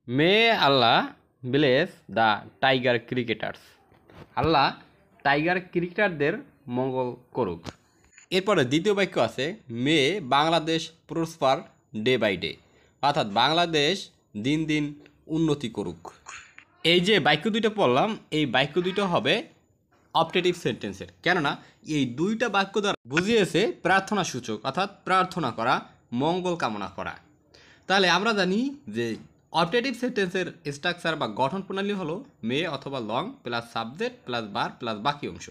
May Allah bless the tiger cricketers. Allah tiger ক্রিকেটারদের মঙ্গল করুক। এরপরে দ্বিতীয় বাক্য আছে may Bangladesh prosper day by day, অর্থাৎ বাংলাদেশ দিন দিন উন্নতি করুক। এই যে বাক্য দুইটা পড়লাম, এই বাক্য দুইটা হবে অপটেটিভ সেন্টেন্সের, কেননা এই দুইটা বাক্য দ্বারা বুঝিয়েছে প্রার্থনা সূচক, অর্থাৎ প্রার্থনা করা, মঙ্গল কামনা করা। তাহলে আমরা জানি যে অপটেটিভ সেন্টেন্সের স্ট্রাকচার বা গঠন প্রণালী হলো মে অথবা লং প্লাস সাবজেক্ট প্লাস বার প্লাস বাকি অংশ।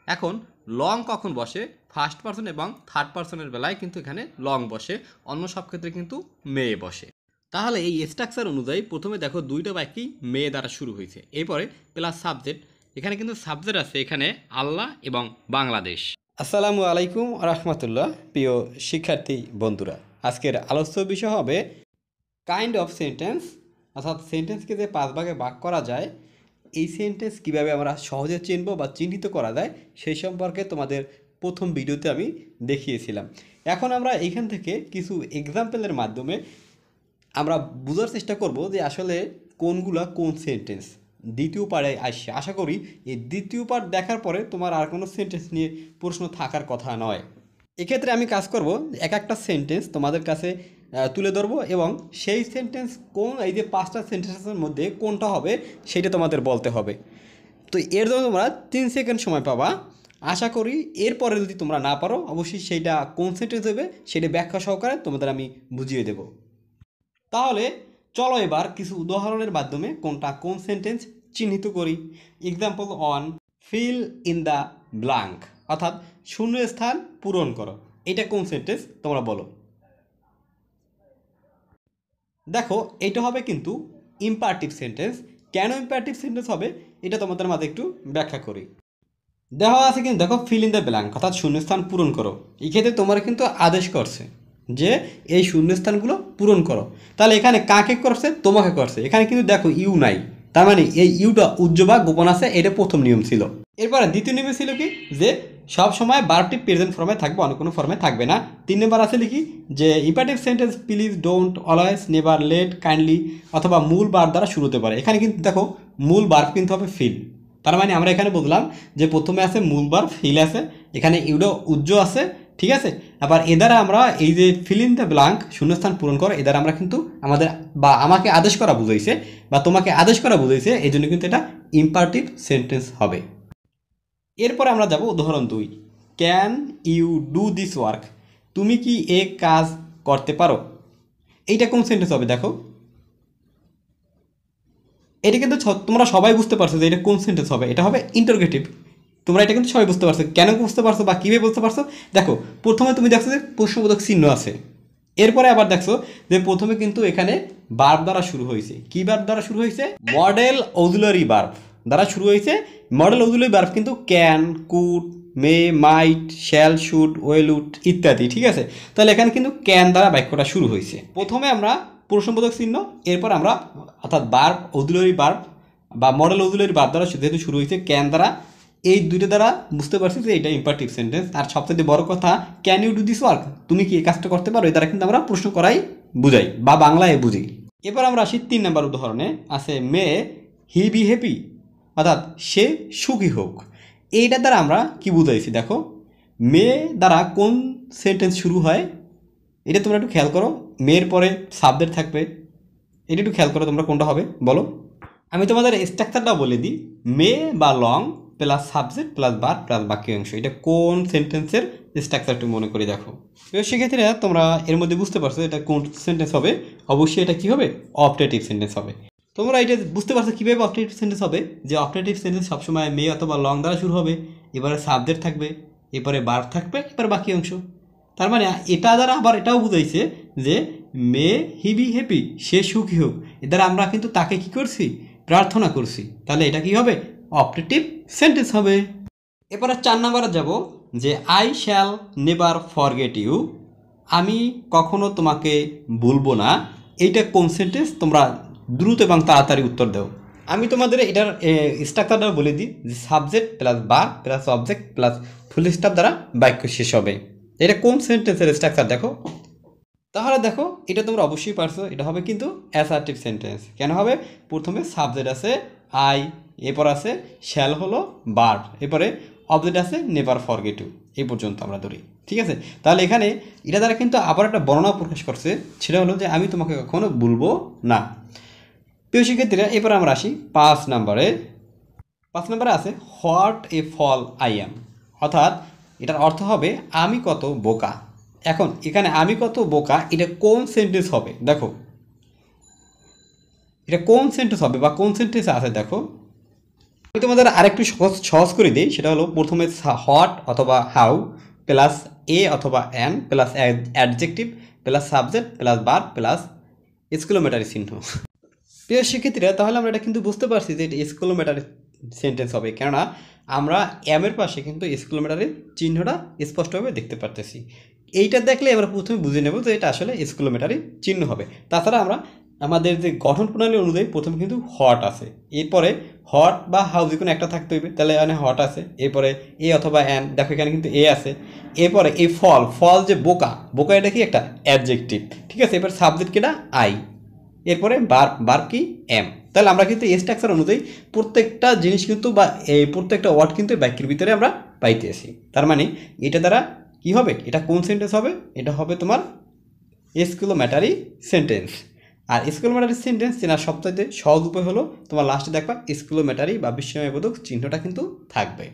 এখন লং কখন বসে? ফার্স্ট পারসন এবং থার্ড পারসনের বেলায় কিন্তু এখানে লং বসে, অন্য সব ক্ষেত্রে কিন্তু মে বসে। তাহলে এই স্ট্রাকচার অনুযায়ী প্রথমে দেখো দুইটা বাক্যই মে দ্বারা শুরু হয়েছে, এরপরে প্লাস সাবজেক্ট, এখানে কিন্তু সাবজেক্ট আছে এখানে আল্লাহ এবং বাংলাদেশ। আসসালামু আলাইকুম রহমতুল্লাহ। প্রিয় শিক্ষার্থী বন্ধুরা, আজকের আলোচ্য বিষয় হবে কাইন্ড অফ সেন্টেন্স, অর্থাৎ সেন্টেন্সকে যে 5 ভাগে ভাগ করা যায়, এই সেন্টেন্স কীভাবে আমরা সহজে চিনব বা চিহ্নিত করা যায় সেই সম্পর্কে তোমাদের প্রথম ভিডিওতে আমি দেখিয়েছিলাম। এখন আমরা এইখান থেকে কিছু এক্সাম্পলের মাধ্যমে আমরা বোঝার চেষ্টা করব যে আসলে কোনগুলা কোন সেন্টেন্স। দ্বিতীয় পার্টে আসছে, আশা করি এই দ্বিতীয় পার্ট দেখার পরে তোমার আর কোনো সেন্টেন্স নিয়ে প্রশ্ন থাকার কথা নয়। এক্ষেত্রে আমি কাজ করব, এক একটা সেন্টেন্স তোমাদের কাছে তুলে ধরবো এবং সেই সেন্টেন্স কোন, এই যে 5টা সেন্টেন্সের মধ্যে কোনটা হবে সেটা তোমাদের বলতে হবে। তো এর জন্য তোমরা 3 সেকেন্ড সময় পাবা। আশা করি এরপরে যদি তোমরা না পারো, অবশ্যই সেইটা কোন সেন্টেন্স হবে সেটা ব্যাখ্যা সহকারে তোমাদের আমি বুঝিয়ে দেব। তাহলে চলো এবার কিছু উদাহরণের মাধ্যমে কোনটা কোন সেন্টেন্স চিহ্নিত করি। Example 1, fill in the blank, অর্থাৎ শূন্য স্থান পূরণ করো। এটা কোন সেন্টেন্স তোমরা বলো। দেখো এটা হবে কিন্তু ইম্পারেটিভ সেন্টেন্স। কেন ইম্পারেটিভ সেন্টেন্স হবে এটা তোমাদের মাঝে একটু ব্যাখ্যা করি। দেওয়া আছে কিন্তু দেখো ফিল ইন দ্য ব্ল্যাঙ্ক, অর্থাৎ শূন্যস্থান পূরণ করো। এই ক্ষেত্রে তোমার কিন্তু আদেশ করছে যে এই শূন্যস্থানগুলো পূরণ করো। তাহলে এখানে কাকে করছে? তোমাকে করছে। এখানে কিন্তু দেখো ইউ নাই, তার মানে এই ইউটা উজ্জ্ব বা গোপন আছে, এটা প্রথম নিয়ম ছিল। এরপরে দ্বিতীয় নিয়ম ছিল কি, যে সব সময় ভার্বটি প্রেজেন্ট ফর্মে থাকবে, অন্য কোনো ফর্মে থাকবে না। 3 নম্বর আছে লিখি যে imperative sentence please, don't, always, never, let, kindly অথবা মূল ভার্ব দ্বারা শুরু হতে পারে। এখানে কিন্তু দেখো মূল ভার্ব কিন্তু হবে ফিল। তার মানে আমরা এখানে বললাম যে প্রথমে আছে মূল ভার্ব, ফিল আছে, এখানে ইউডো উজ্জ্ব আছে, ঠিক আছে। আবার এ দ্বারা আমরা এই যে ফিল ইন দ্য ব্ল্যাঙ্ক শূন্যস্থান পূরণ করো, এ দ্বারা আমরা কিন্তু আমাদের বা আমাকে আদেশ করা বুঝাইছে বা তোমাকে আদেশ করা বুঝাইছে, এই জন্য কিন্তু এটা ইম্পারেটিভ সেন্টেন্স হবে। এরপরে আমরা যাব উদাহরণ 2, can you do this work, তুমি কি এ কাজ করতে পারো। এইটা কোন সেন্টেন্স হবে দেখো। এটা কিন্তু তোমরা সবাই বুঝতে পারছো যে এটা কোন সেন্টেন্স হবে। এটা হবে ইন্টারোগেটিভ। তোমরা এটা কিন্তু সবাই বুঝতে পারছো, কেন বুঝতে পারছো বা কীভাবে বুঝতে পারছো। দেখো প্রথমে তুমি দেখছো যে প্রশ্নবোধক চিহ্ন আছে, এরপরে আবার দেখছো যে প্রথমে কিন্তু এখানে ভার্ব দ্বারা শুরু হয়েছে। কি ভার্ব দ্বারা শুরু হয়েছে? মডেল অক্সিলারি ভার্ব দ্বারা শুরু হয়েছে। মডেল অক্সিলারি ভার্ব কিন্তু can, could, may, might, shall, should, well, would ইত্যাদি, ঠিক আছে। তাহলে এখানে কিন্তু ক্যান দ্বারা বাক্যটা শুরু হয়েছে। প্রথমে আমরা প্রশ্নবোধক চিহ্ন, এরপর আমরা অর্থাৎ ভার্ব অক্সিলারি ভার্ব বা মডেল অক্সিলারি ভার্ব দ্বারা যেহেতু শুরু হয়েছে ক্যান দ্বারা, এই দুইটা দ্বারা বুঝতে পারছি যে এটা ইম্পারেটিভ সেন্টেন্স। আর সবথেকে বড় কথা, can you do this work, তুমি কি এই কাজটা করতে পারো, এই দ্বারা কিন্তু আমরা প্রশ্ন করাই বুঝাই বা বাংলায় বুঝি। এবার আমরা আসি 3 নম্বর উদাহরণে, আছে মে হি বি হ্যাপি, অর্থাৎ সে সুখী হোক। এইটার দ্বারা আমরা কি বুঝাইছি দেখো। মে দ্বারা কোন সেন্টেন্স শুরু হয় এটা তোমরা একটু খেয়াল করো। মেয়ের পরে সাবজেক্ট থাকবে, এটা একটু খেয়াল করো তোমরা কোনটা হবে বলো। আমি তোমাদের স্ট্রাকচারটা বলে দিই, মে বা long plus subject plus verb plus বাকি অংশ, এটা কোন সেন্টেন্সের স্ট্রাকচার একটু মনে করে দেখো। সেক্ষেত্রে তোমরা এর মধ্যে বুঝতে পারছো এটা কোন সেন্টেন্স হবে। অবশ্যই এটা কী হবে? অপটেটিভ সেন্টেন্স হবে। তোমরা এটা বুঝতে পারছো কীভাবে অপটেটিভ সেন্টেন্স হবে, যে অপটেটিভ সেন্টেন্স সবসময় মে অথবা লং দ্বারা শুরু হবে, এবারে সাবজেক্ট থাকবে, এরপরে ভার্ব থাকবে, এবার বাকি অংশ। তার মানে এটা দ্বারা আবার এটাও বুঝাইছে যে মে হি বি হ্যাপি, সে সুখী হোক। এ দ্বারা আমরা কিন্তু তাকে কি করছি? প্রার্থনা করছি। তাহলে এটা কি হবে? অপটেটিভ সেন্টেন্স হবে। এবারে 4 নম্বরে যাব, যে I shall never forget you, আমি কখনো তোমাকে ভুলবো না। এইটা কোন সেন্টেন্স? তোমরা দ্রুত এবং তাড়াতাড়ি উত্তর দাও। আমি তোমাদের এটার স্ট্রাকচারটা বলে দিই, যে subject plus verb plus object plus full stop দ্বারা বাক্য শেষ হবে। এটা কোন সেন্টেন্সের স্ট্রাকচার দেখো। তাহলে দেখো এটা তোমরা অবশ্যই পারছো, এটা হবে কিন্তু অ্যাসার্টিভ সেন্টেন্স। কেন হবে? প্রথমে সাবজেক্ট আছে আই, এরপর আছে শ্যাল হলো ভার্ব, এরপরে অবজেক্ট আছে নেভার ফরগেট টু, এই পর্যন্ত আমরা ধরি। ঠিক আছে, তাহলে এখানে এটা দ্বারা কিন্তু আবার একটা বর্ণনা প্রকাশ করছে, সেটা হলো যে আমি তোমাকে কখনো ভুলবো না। প্রিয় শিক্ষার্থীরা, এরপর আমরা আসি 5 নম্বরে। 5 নম্বরে আছে what a fall I am, অর্থাৎ এটার অর্থ হবে আমি কত বোকা। এখন এখানে আমি কত বোকা, এটা কোন সেন্টেন্স হবে দেখো, এটা কোন সেন্টেন্স হবে বা কোন সেন্টেন্সে আছে দেখো। আমি তোমাদের আরেকটু সহজ সহজ করে দিই, সেটা হলো প্রথমে হোয়াট অথবা হাউ প্লাস এ অথবা an plus adjective plus subject plus verb plus exclamatory চিহ্ন। প্রিয় শিক্ষার্থীরা, তাহলে আমরা এটা কিন্তু বুঝতে পারছি যে এটা এক্সক্লেমেটরি সেন্টেন্স হবে, কেননা আমরা এর পাশে কিন্তু এক্সক্লেমেটরি চিহ্নটা স্পষ্টভাবে দেখতে পারতেছি। এইটা দেখলে আমরা প্রথমে বুঝে নেব যে এটা আসলে এক্সক্লেমেটরি চিহ্ন হবে। তাছাড়া আমরা আমাদের যে গঠন প্রণালী অনুযায়ী প্রথমে কিন্তু হট আছে, এরপরে হট বা হাউ যে কোনো একটা থাকতে হইবে, তাহলে এখানে হট আছে, এরপরে এ অথবা অ্যান, দেখো এখানে কিন্তু এ আছে, এরপরে এই ফল, ফল যে বোকা, বোকা এটা কি একটা অ্যাডজেক্টিভ। ঠিক আছে, এবার সাবজেক্ট কিটা আই, এরপরে বার কি এম। তাহলে আমরা কিন্তু স্ট্রাকচার অনুযায়ী প্রত্যেকটা জিনিস কিন্তু বা এই প্রত্যেকটা ওয়ার্ড কিন্তু বাক্যের ভিতরে আমরা পাইতে আসি। তার মানে এটা দ্বারা কি হবে, এটা কোন সেন্টেন্স হবে, এটা হবে তোমার এক্সক্লেমেটরি সেন্টেন্স। আর এক্সক্লেমেটরি সেন্টেন্স চেনার সবচাইতে সহজ উপায় হলো তোমার লাস্টে দেখবা এক্সক্লেমেটরি বা বিস্ময়বোধক চিহ্নটা কিন্তু থাকবে,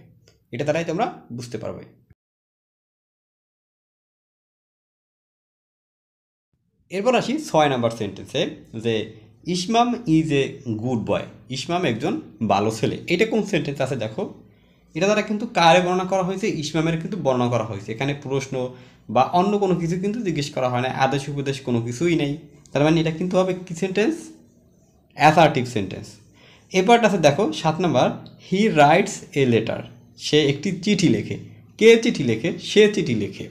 এটা দ্বারাই তোমরা বুঝতে পারবে। এরপর আসি 6 নম্বর সেন্টেন্সে, যে Ismam is a good boy, Ismam একজন ভালো ছেলে। এটা কোন সেন্টেন্স আছে দেখো, এটা দ্বারা কিন্তু কারে বর্ণনা করা হয়েছে, ইসমামের কিন্তু বর্ণনা করা হয়েছে। এখানে প্রশ্ন বা অন্য কোনো কিছু কিন্তু জিজ্ঞেস করা হয় না, আদেশ উপদেশ কোনো কিছুই নেই। তার মানে এটা কিন্তু হবে কি সেন্টেন্স, অ্যাসার্টিভ সেন্টেন্স। এরপরটা আছে দেখো 7 নম্বর, হি রাইটস এ লেটার, সে একটি চিঠি লেখে। কে চিঠি লেখে? সে চিঠি লেখে।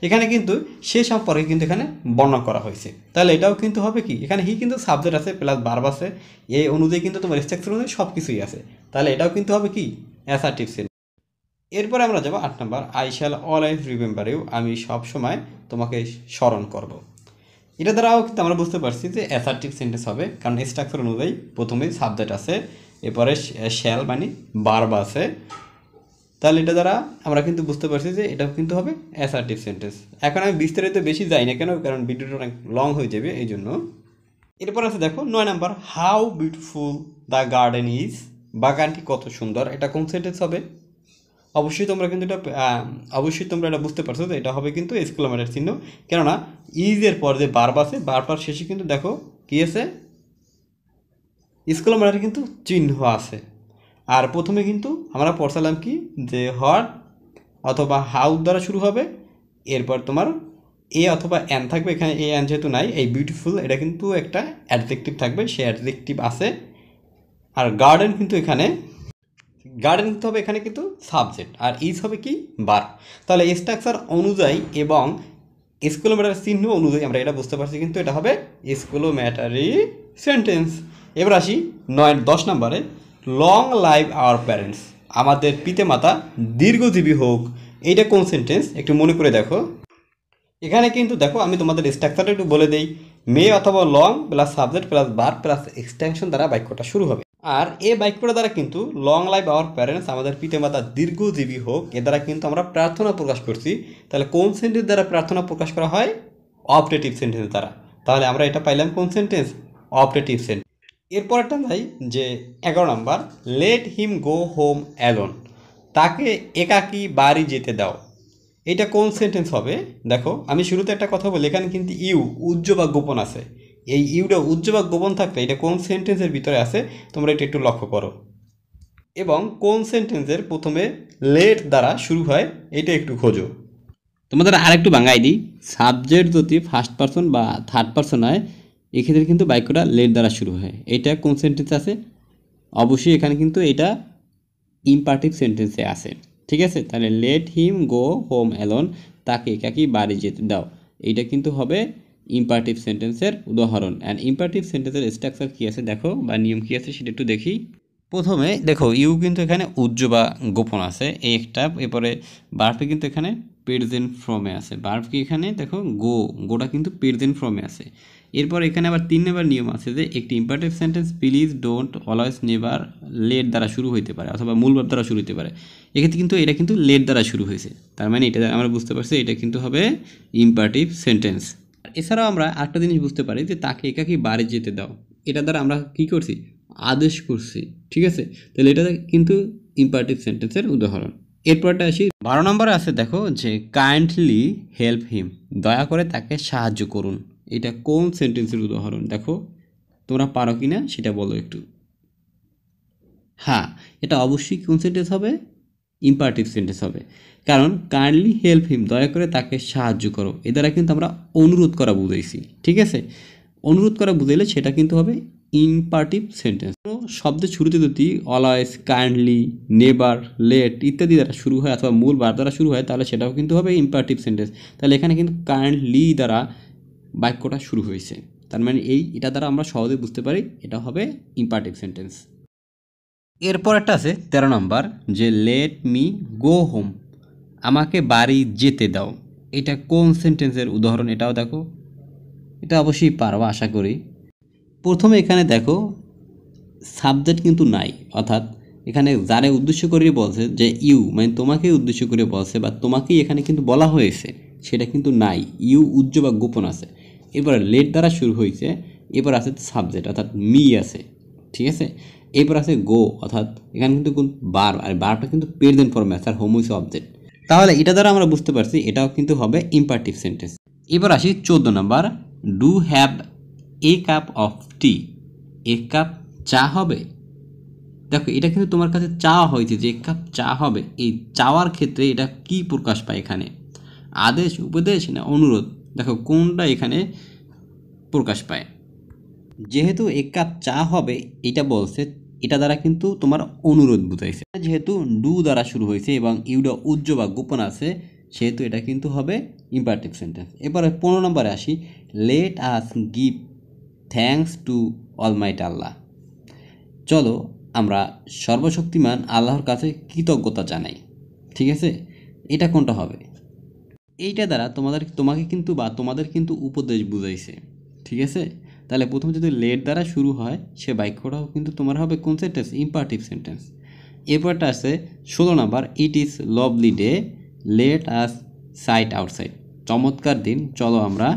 এখানে কিন্তু সে সম্পর্কে কিন্তু এখানে বর্ণনা করা হয়েছে, তাহলে এটাও কিন্তু হবে কি, এখানে হি কিন্তু সাবজেক্ট আছে প্লাস ভার্ব আছে, এই অনুযায়ী কিন্তু তোমার স্ট্রাকচার অনুযায়ী সব কিছুই আছে, তাহলে এটাও কিন্তু হবে কি অ্যাসার্টিভ সেন্টেন্স। এরপরে আমরা যাবো 8 নম্বর, I shall always remember you, আমি সব সময় তোমাকে স্মরণ করব। এটা দ্বারাও কিন্তু আমরা বুঝতে পারছি যে অ্যাসার্টিভ সেন্টেন্স হবে, কারণ স্ট্রাকচার অনুযায়ী প্রথমে সাবজেক্ট আছে, এরপরে শ্যাল মানে ভার্ব আছে, তাহলে এটা দ্বারা আমরা কিন্তু বুঝতে পারছি যে এটা কিন্তু হবে অ্যাসার্টিভ সেন্টেন্স। এখন আমি বিস্তারিত বেশি যাই না, কেন, কারণ ভিডিওটা অনেক লং হয়ে যাবে এই জন্য। এরপর আছে দেখো 9 নম্বর, how beautiful the garden is, বাগানটি কত সুন্দর, এটা কোন সেন্টেন্স হবে? অবশ্যই তোমরা কিন্তু এটা অবশ্যই তোমরা এটা বুঝতে পারছো যে এটা হবে কিন্তু এক্সক্লেমেটরি চিহ্ন, কেননা ইজের পর যে ভার্ব আছে, ভার্ব শেষে কিন্তু দেখো কি আছে, এক্সক্লেমেটরি কিন্তু চিহ্ন আছে। আর প্রথমে কিন্তু আমরা পড়ছিলাম কি, যে হোয়াট অথবা হাউ দ্বারা শুরু হবে, এরপর তোমার এ অথবা অ্যান থাকবে, এখানে এ অ্যান যেহেতু নাই, এই বিউটিফুল এটা কিন্তু একটা অ্যাডজেক্টিভ থাকবে, সে অ্যাডজেক্টিভ আছে। আর গার্ডেন কিন্তু এখানে গার্ডেন কিন্তু হবে এখানে কিন্তু সাবজেক্ট, আর ইজ হবে কি ভার্ব। তাহলে স্ট্রাকচার অনুযায়ী এবং এক্সক্লেমেটরি চিহ্ন অনুযায়ী আমরা এটা বুঝতে পারছি কিন্তু এটা হবে এক্সক্লেমেটরি সেন্টেন্স। এবার আসি 10 নম্বরে, লং লাইভ আওয়ার প্যারেন্টস, আমাদের পিতামাতা দীর্ঘজীবী হোক, এইটা কোন সেন্টেন্স একটু মনে করে দেখো। এখানে কিন্তু দেখো আমি তোমাদের স্ট্রাকচারটা একটু বলে দিই, মে অথবা long plus subject plus verb plus extension দ্বারা বাক্যটা শুরু হবে। আর এই বাক্যটা দ্বারা কিন্তু লং লাইফ আওয়ার প্যারেন্টস, আমাদের পিতামাতা দীর্ঘজীবী হোক, এ দ্বারা কিন্তু আমরা প্রার্থনা প্রকাশ করছি। তাহলে কোন সেন্টেন্স দ্বারা প্রার্থনা প্রকাশ করা হয়? অপারেটিভ সেন্টেন্স দ্বারা। তাহলে আমরা এটা পাইলাম কোন সেন্টেন্স? Operative sentence. এরপরটা নাই যে 11 নম্বর, let him go home alone, তাকে একাকী বাড়ি যেতে দাও, এটা কোন সেন্টেন্স হবে? দেখো আমি শুরুতে একটা কথা বলি, এখানে কিন্তু ইউ উজ্জ্ব বা গোপন আছে, এই ইউটা উজ্জ্ব বা গোপন থাকলে এটা কোন সেন্টেন্সের ভিতরে আছে তোমরা এটা একটু লক্ষ্য করো, এবং কোন সেন্টেন্সের প্রথমে লেট দ্বারা শুরু হয় এটা একটু খোঁজো। তোমাদের আরেকটু বাঙাই দিই, সাবজেক্ট যদি ফার্স্ট পারসন বা থার্ড পারসন হয়, এক্ষেত্রে কিন্তু বাক্যটা লেট দ্বারা শুরু হয়, এটা কোন সেন্টেন্স আছে? অবশ্যই এখানে কিন্তু এটা ইম্পারটিভ সেন্টেন্সে আছে। ঠিক আছে, তাহলে late him go home alone, তাকে একাকী বাড়ি যেতে দাও, এইটা কিন্তু হবে ইম্পারটিভ সেন্টেন্সের উদাহরণ। অ্যান্ড ইম্পারটিভ সেন্টেন্সের স্ট্রাকচার কী আছে দেখো, বা নিয়ম কী আছে সেটা একটু দেখি। প্রথমে দেখো ইউ কিন্তু এখানে উজ্জ্ব বা গোপন আছে এই একটা, এরপরে বার্ফে কিন্তু এখানে প্রেজেন্ট ফর্মে আছে। ভার্ব কি এখানে দেখো গোটা কিন্তু প্রেজেন্ট ফর্মে আছে। এরপর এখানে আবার 3 নম্বর নিয়ম আছে যে একটি imperative sentence please, don't, always, never, let দ্বারা শুরু হইতে পারে অথবা মূল ভার্ব দ্বারা শুরু হইতে পারে। এক্ষেত্রে কিন্তু এটা কিন্তু লেট দ্বারা শুরু হয়েছে, তার মানে এটা আমরা বুঝতে পারছি এটা কিন্তু হবে ইম্পারেটিভ সেন্টেন্স। এছাড়াও আমরা আরেকটা জিনিস বুঝতে পারি যে তাকে একাকি বাড়ি যেতে দাও, এটা দ্বারা আমরা কি করছি, আদেশ করছি, ঠিক আছে। তাহলে এটা কিন্তু ইম্পারেটিভ সেন্টেন্সের উদাহরণ। এরপরটা আসি 12 নম্বরে আছে, দেখো যে কাইন্ডলি হেল্প হিম, দয়া করে তাকে সাহায্য করুন। এটা কোন সেন্টেন্সের উদাহরণ দেখো, তোমরা পারো কি না সেটা বলো একটু। হ্যাঁ, এটা অবশ্যই কোন সেন্টেন্স হবে, ইম্পারেটিভ সেন্টেন্স হবে। কারণ কাইন্ডলি হেল্প হিম, দয়া করে তাকে সাহায্য করো, এ দ্বারা কিন্তু আমরা অনুরোধ করা বুঝাইছি, ঠিক আছে। অনুরোধ করা বুঝাইলে সেটা কিন্তু হবে ইম্পারেটিভ সেন্টেন্স। শব্দের শুরুতে যদি অলওয়েজ, কাইন্ডলি, নেভার, লেট ইত্যাদি দ্বারা শুরু হয় অথবা মূল ভার্ব দ্বারা শুরু হয় তাহলে সেটাও কিন্তু হবে ইম্পারেটিভ সেন্টেন্স। তাহলে এখানে কিন্তু কাইন্ডলি দ্বারা বাক্যটা শুরু হয়েছে, তার মানে এটা দ্বারা আমরা সহজে বুঝতে পারি এটা হবে ইম্পারেটিভ সেন্টেন্স। এরপর একটা আছে 13 নম্বর, যে লেট মি গো হোম, আমাকে বাড়ি যেতে দাও। এটা কোন সেন্টেন্সের উদাহরণ এটাও দেখো, এটা অবশ্যই পারো আশা করি। প্রথমে এখানে দেখো সাবজেক্ট কিন্তু নাই, অর্থাৎ এখানে যারে উদ্দেশ্য করে বলছে যে ইউ, মানে তোমাকেই উদ্দেশ্য করে বলছে বা তোমাকেই এখানে কিন্তু বলা হয়েছে, সেটা কিন্তু নাই, ইউ উজ্জ্ব বা গোপন আছে। এরপরে লেট দ্বারা শুরু হয়েছে, এরপর আছে সাবজেক্ট অর্থাৎ মি আছে, ঠিক আছে। এরপর আছে গো, অর্থাৎ এখানে কিন্তু ভার্ব, আর ভার্বটা কিন্তু প্রেজেন্ট ফর্মে আছে আর হোম হইছে অবজেক্ট। তাহলে এটা দ্বারা আমরা বুঝতে পারছি এটাও কিন্তু হবে ইম্পারেটিভ সেন্টেন্স। এবার আসি 14 নম্বর, do have a cup of tea, এক কাপ চা হবে। দেখো এটা কিন্তু তোমার কাছে চাওয়া হয়েছে যে এক কাপ চা হবে, এই চাওয়ার ক্ষেত্রে এটা কি প্রকাশ পায় এখানে, আদেশ, উপদেশ না অনুরোধ, দেখো কোনটা এখানে প্রকাশ পায়। যেহেতু এক কাপ চা হবে এটা বলছে, এটা দ্বারা কিন্তু তোমার অনুরোধ বুঝাইছে। যেহেতু ডু দ্বারা শুরু হয়েছে এবং ইউডা উজ্জ্ব বা গোপন আছে, সেহেতু এটা কিন্তু হবে ইম্পারেটিভ সেন্টেন্স। এরপরে 15 নম্বরে আসি, let us give thanks to almighty Allah, চলো আমরা সর্বশক্তিমান আল্লাহর কাছে কৃতজ্ঞতা জানাই, ঠিক আছে। এটা কোনটা হবে, এইটা দ্বারা তোমাকে কিন্তু বা তোমাদের কিন্তু উপদেশ বুঝাইছে, ঠিক আছে। তাহলে প্রথমে যদি লেট দ্বারা শুরু হয় সে বাক্যটাও কিন্তু তোমার হবে কোন সেন্টেন্স, ইম্পারেটিভ সেন্টেন্স। এরপরটা আছে 16 number, it is lovely day, let us sit outside, চমৎকার দিন, চলো আমরা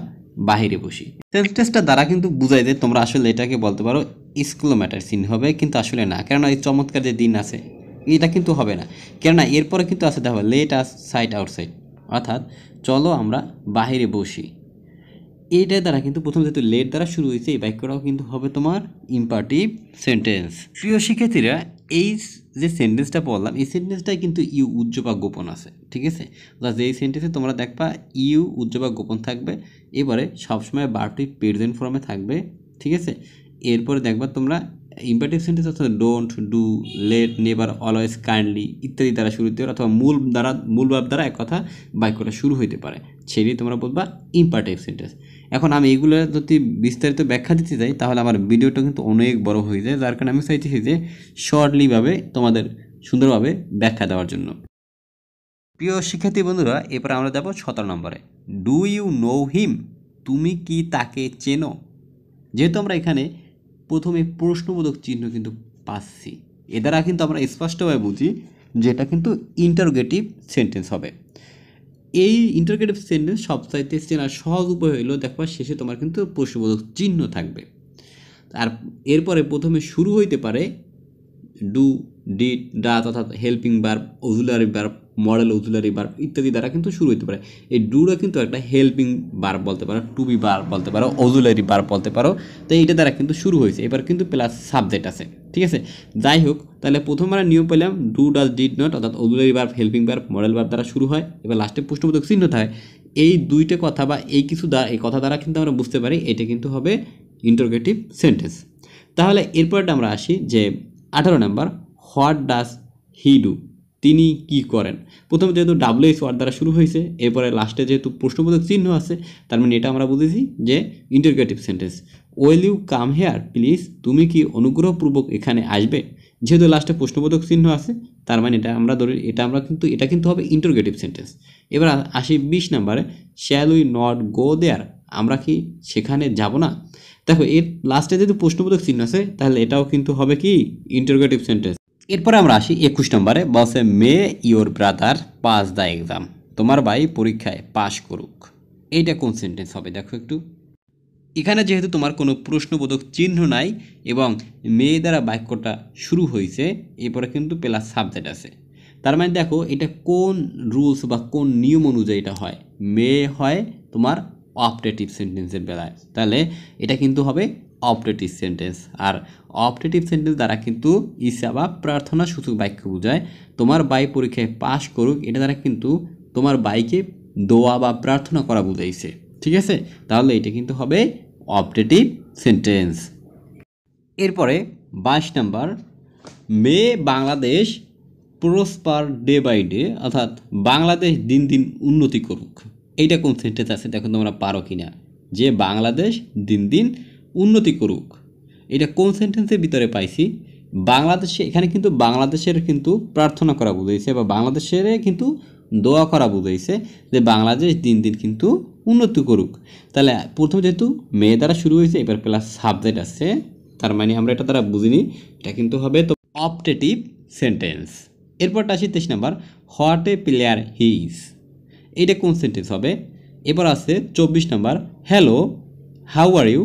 বাহিরে বসি। সেন্টেন্সটা দ্বারা কিন্তু বুঝাই যে তোমরা আসলে এটাকে বলতে পারো এক্সক্লেমেটরি চিহ্ন হবে, কিন্তু আসলে না, কেননা এই চমৎকার যে দিন আছে এটা কিন্তু হবে না, কেননা এরপরে কিন্তু আছে দেখো লেট আস সাইট আউটসাইড, অর্থাৎ চলো আমরা বাহিরে বসি। এইটার দ্বারা কিন্তু প্রথম যেহেতু লেট দ্বারা শুরু হয়েছে এই বাক্যটাও কিন্তু হবে তোমার ইম্পারেটিভ সেন্টেন্স। প্রিয় শিক্ষার্থীরা, এই যে সেন্টেন্সটা বললাম এই সেন্টেন্সটাই কিন্তু ইউ উজ্জ্ব বা গোপন আছে, ঠিক আছে। অর্থাৎ এই সেন্টেন্সে তোমরা দেখবা ইউ উজ্জ্ব বা গোপন থাকবে, এবারে সবসময় ভার্বটি প্রেজেন্ট ফর্মে থাকবে, ঠিক আছে। এরপরে দেখবা তোমরা ইম্পারেটিভ সেন্টেন্স অর্থাৎ don't, do, let, never, always, kindly ইত্যাদি দ্বারা শুরু হতে পারে, অথবা মূল ভাব দ্বারা এক কথা বাক্যটা শুরু হইতে পারে, সেটি তোমরা বলবা ইম্পারেটিভ সেন্টেন্স। এখন আমি এগুলো যদি বিস্তারিত ব্যাখ্যা দিতে যাই তাহলে আমার ভিডিওটা কিন্তু অনেক বড় হয়ে যায়, যার কারণে আমি চাইতেছি যে শর্টলিভাবে তোমাদের সুন্দরভাবে ব্যাখ্যা দেওয়ার জন্য। প্রিয় শিক্ষার্থী বন্ধুরা, এরপর আমরা যাব 17 নম্বরে, ডু ইউ নো হিম, তুমি কি তাকে চেনো। যেহেতু আমরা এখানে প্রথমে প্রশ্নবোধক চিহ্ন কিন্তু পাচ্ছি, এ দ্বারা কিন্তু আমরা স্পষ্টভাবে বুঝি যে এটা কিন্তু ইন্টারোগেটিভ সেন্টেন্স হবে। এই ইন্টারোগেটিভ সেন্টেন্স সবচাইতে চেনার সহজ উপায় হইলো দেখবা শেষে তোমার কিন্তু প্রশ্নবোধক চিহ্ন থাকবে, আর এরপরে প্রথমে শুরু হইতে পারে ডু, ডিড, ডাজ অর্থাৎ helping verb, auxiliary verb, model auxiliary verb ইত্যাদি দ্বারা কিন্তু শুরু হতে পারে। এই ডুটা কিন্তু একটা হেল্পিং ভার্ব বলতে পারো, টু বি ভার্ব বলতে পারো, অক্সিলারি ভার্ব বলতে পারো, তো এইটা দ্বারা কিন্তু শুরু হয়েছে, এবার কিন্তু প্লাস সাবজেক্ট আছে, ঠিক আছে। যাই হোক, তাহলে প্রথমবার নিয়ম পেলাম ডু, ডাজ, ডিড নট অর্থাৎ auxiliary verb, helping verb, modal verb দ্বারা শুরু হয়, এবার লাস্টে প্রশ্নবোধক চিহ্ন থাকে। এই দুইটা কথা বা এই কিছু এই কথা দ্বারা কিন্তু আমরা বুঝতে পারি এটা কিন্তু হবে ইন্টারোগেটিভ সেন্টেন্স। তাহলে এরপরটা আমরা আসি যে 18 নম্বর, হোয়াট ডাজ হি ডু, তিনি কি করেন। প্রথমে যেহেতু ডাব্লিউএস ওয়ার্ড দ্বারা শুরু হয়েছে, এরপরে লাস্টে যেহেতু প্রশ্নবোধক চিহ্ন আছে, তার মানে এটা আমরা বুঝেছি যে interrogative sentence. Will you come here please, তুমি কি অনুগ্রহপূর্বক এখানে আসবে। যেহেতু লাস্টে প্রশ্নবোধক চিহ্ন আছে, তার মানে এটা আমরা ধরি এটা কিন্তু হবে ইন্টারোগেটিভ সেন্টেন্স। এবার আসি 20 নম্বরে, শ্যাল উই নট গো দেয়ার, আমরা কি সেখানে যাব না। দেখো এর লাস্টে যদি প্রশ্নবোধক চিহ্ন আছে তাহলে এটাও কিন্তু হবে কি ইন্টারোগেটিভ সেন্টেন্স। এরপরে আমরা আসি 21 নম্বরে, বলছে may your brother pass the exam, তোমার ভাই পরীক্ষায় পাশ করুক। এইটা কোন সেন্টেন্স হবে দেখো একটু। এখানে যেহেতু তোমার কোনো প্রশ্নবোধক চিহ্ন নাই এবং মে দ্বারা বাক্যটা শুরু হয়েছে, এরপরে কিন্তু প্লাস সাবজেক্ট আছে, তার মানে দেখো এটা কোন রুলস বা কোন নিয়ম অনুযায়ী এটা হয়, মে হয় তোমার অপারেটিভ সেন্টেন্সের বেলায়, তাহলে এটা কিন্তু হবে অপারেটিভ সেন্টেন্স। আর অপারেটিভ সেন্টেন্স দ্বারা কিন্তু ইচ্ছা বা প্রার্থনা সূচক বাক্য বোঝায়। তোমার ভাই পরীক্ষায় পাশ করুক, এটা দ্বারা কিন্তু তোমার ভাইকে দোয়া বা প্রার্থনা করা বুঝাইছে, ঠিক আছে, তাহলে এটা কিন্তু হবে অপারেটিভ সেন্টেন্স। এরপরে 22 number, may Bangladesh prosper day by day, অর্থাৎ বাংলাদেশ দিন দিন উন্নতি করুক। এইটা কোন সেন্টেন্স আছে দেখো তোমরা পারো কি না, যে বাংলাদেশ দিন দিন উন্নতি করুক, এটা কোন সেন্টেন্সের ভিতরে পাইছি। বাংলাদেশে এখানে কিন্তু বাংলাদেশের কিন্তু প্রার্থনা করা বুঝাইছে বা বাংলাদেশের কিন্তু দোয়া করা বুঝাইছে যে বাংলাদেশ দিন দিন কিন্তু উন্নতি করুক। তাহলে প্রথম যেহেতু মে দ্বারা শুরু হয়েছে, এবার প্লাস সাবজেক্ট আছে, তার মানে আমরা এটা দ্বারা বুঝিনি, এটা কিন্তু হবে তো অপারেটিভ সেন্টেন্স। এরপরটা আসি 23 number, what a player he is, এইটা কোন সেন্টেন্স হবে। এবার আছে 24 number, hello how are you,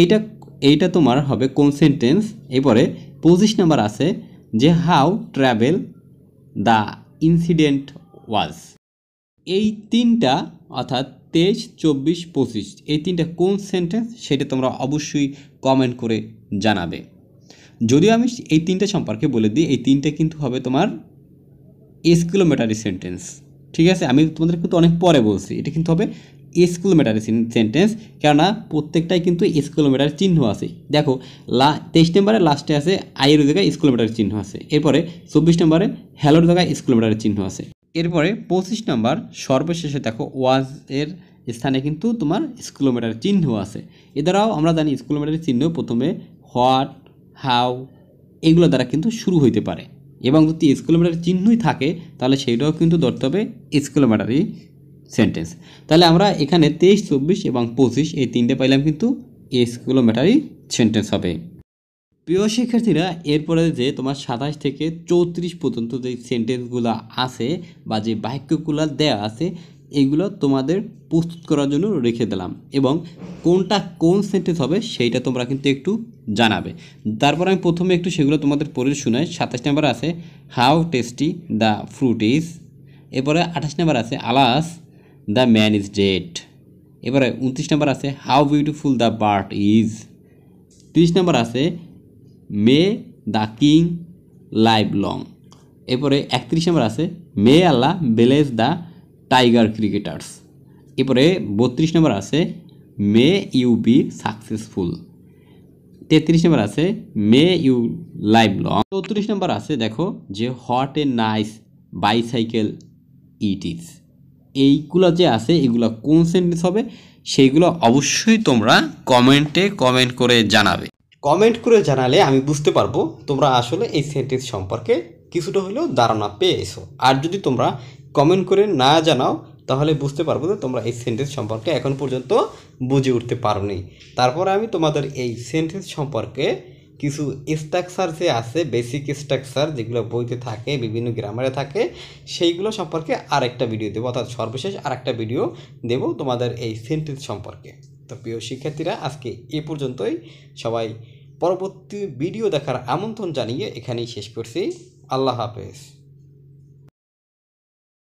এইটা এইটা তোমার হবে কোন সেন্টেন্স। এরপরে 25 নাম্বার আছে যে হাউ ট্রাভেল দ্য ইনসিডেন্ট ওয়াজ, এই তিনটা অর্থাৎ 23, 24, 25 এই তিনটা কোন সেন্টেন্স সেটা তোমরা অবশ্যই কমেন্ট করে জানাবে। যদিও আমি এই তিনটা সম্পর্কে বলে দিই, এই তিনটা কিন্তু হবে তোমার এক্সক্লেমেটরি সেন্টেন্স, ঠিক আছে, আমি তোমাদের কিন্তু অনেক পরে বলছি, এটা কিন্তু হবে এক্সক্লেমেটরি সেন্টেন্স, কেননা প্রত্যেকটাই কিন্তু এক্সক্লেমেটরি চিহ্ন আছে। দেখো 23 নম্বরে লাস্টে আছে আইয়ের জায়গায় এক্সক্লেমেটরি চিহ্ন আছে, এরপরে 24 নম্বরে হ্যালোর জায়গায় এক্সক্লেমেটরি চিহ্ন আছে, এরপরে 25 নম্বর সর্বশেষে দেখো ওয়াজ এর স্থানে কিন্তু তোমার এক্সক্লেমেটরি চিহ্ন আছে। এছাড়াও আমরা জানি এক্সক্লেমেটরি চিহ্ন প্রথমে হোয়াট, হাউ এগুলো দ্বারা কিন্তু শুরু হইতে পারে, এবং যদি এক্সক্লেমেটরি চিহ্নই থাকে তাহলে সেইটাও কিন্তু ধরতে হবে এক্সক্লেমেটরি সেন্টেন্স। তাহলে আমরা এখানে 23, 24 এবং 25 এই তিনটে পাইলাম কিন্তু এক্সক্লেমেটরি সেন্টেন্স হবে। প্রিয় শিক্ষার্থীরা, এরপরে যে তোমার 27 থেকে 34 পর্যন্ত যে সেন্টেন্সগুলো আছে বা যে বাক্যগুলো দেওয়া আছে এইগুলো তোমাদের প্রস্তুত করার জন্য রেখে দিলাম, এবং কোনটা কোন সেন্টেন্স হবে সেইটা তোমরা কিন্তু একটু জানাবে। তারপর আমি প্রথমে একটু সেগুলো তোমাদের পড়ে শোনাই। 27 নম্বর আছে how tasty the fruit is, এরপরে 28 নম্বর আছে আলাস দ্য ম্যান ইজ ডেড, এবারে 29 নম্বর আছে how beautiful the bird is, 30 নম্বর আছে মে দ্য কিং লাইভ লং, এরপরে 31 নম্বর আছে মে আল্লাহ বেলেস দ্য টাইগার ক্রিকেটার্স, এরপরে 32 নম্বর আছে মে ইউ বি সাকসেসফুল, 33 নম্বর আছে মে ইউ লাইভ লং, 34 নম্বর আছে দেখো যে what a nice bicycle it is. এইগুলো যে আছে এগুলো কোন সেন্টেন্স হবে সেইগুলো অবশ্যই তোমরা কমেন্ট করে জানাবে। কমেন্ট করে জানালে আমি বুঝতে পারবো তোমরা আসলে এই সেন্টেন্স সম্পর্কে কিছুটা হলেও ধারণা পেয়েছো। আর যদি তোমরা কমেন্ট করে না জানাও তাহলে বুঝতে পারবো যে তোমরা এই সেন্টেন্স সম্পর্কে এখন পর্যন্ত বুঝে উঠতে পারোনি। তারপরে আমি তোমাদের এই সেন্টেন্স সম্পর্কে কিছু স্ট্রাকচার যে আছে, বেসিক স্ট্রাকচার যেগুলো বইতে থাকে, বিভিন্ন গ্রামারে থাকে, সেইগুলো সম্পর্কে আরেকটা ভিডিও দেবো, অর্থাৎ সর্বশেষ আরেকটা ভিডিও দেবো তোমাদের এই সেন্টেন্স সম্পর্কে। তো প্রিয় শিক্ষার্থীরা, আজকে এ পর্যন্তই। সবাই পরবর্তী ভিডিও দেখার আমন্ত্রণ জানিয়ে এখানেই শেষ করছি। আল্লাহ হাফেজ।